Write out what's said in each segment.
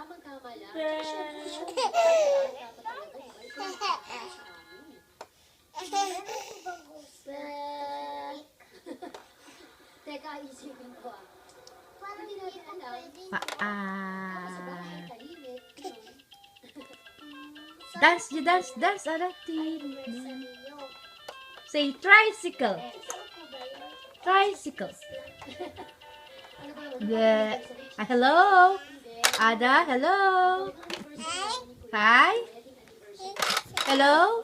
Tamang-tama lang. Dapat talaga, teka, isipin ko ah. Hindi natin alam. Sa bahay, tahimik. Dance, you dance, dance, Say tricycle. Tricycle. The hello, Ada. Hello. Hi. Hello.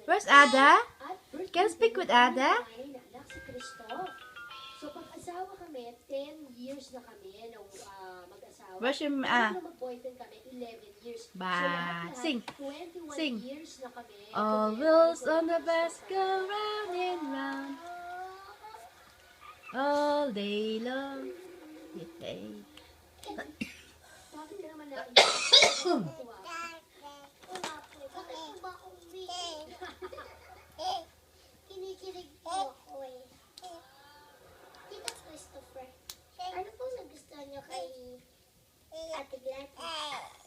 Where's Ada? Can I speak with Ada? So, pag-asawa kami, 10 years na kami nung mag-asawa. Where's your Mag-boyfriend kami, 11 years. Ba, sing. 21 Sing. years na kami. All wheels on the bus go round and round all day long. Hey. Bakit ka naman natin natutuwa? Bakit po ba umiiyak? Kinikilig po ako eh. Tita Christopher, ano po nagustuhan niyo kay Ate Gladys?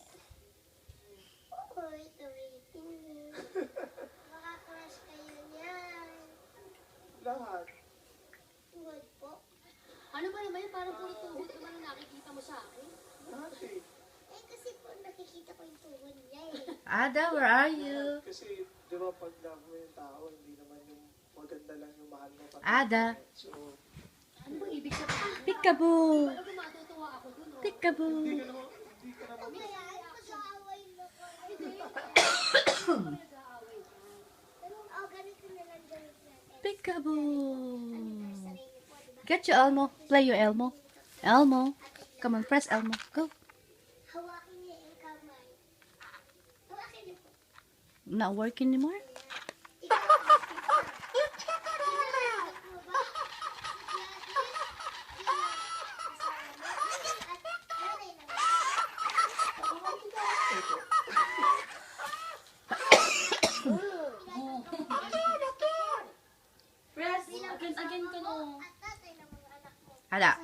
Oo, ito rating niyo. Makakrush kayo niyan. Lahat. Good po. Ano ba naman yun? Parang puro tuhod naman ang nakikita mo sa akin. Lahat eh. Eh kasi po nakikita ko yung tuhod niya eh. Ada, where are you? Kasi, di ba pag love mo yung tao, hindi naman yung maganda lang yung mahal mo. Ada. So, Ano bang ibig sabihin? Peekaboo. Ano ba matutuwa ako dun? Oh? Peekaboo. hindi ka naman, Kaya mag-aaway mo ko. Nag-aaway ka. Oh, ganito na lang gawin natin. Peekaboo. Sarili po, diba? Get your Elmo. Play your Elmo. Elmo. Come on, press Elmo. Go. Hawakin niya yung kamay. Hawakin niyo po. Not working anymore? Press again ko no. Ada.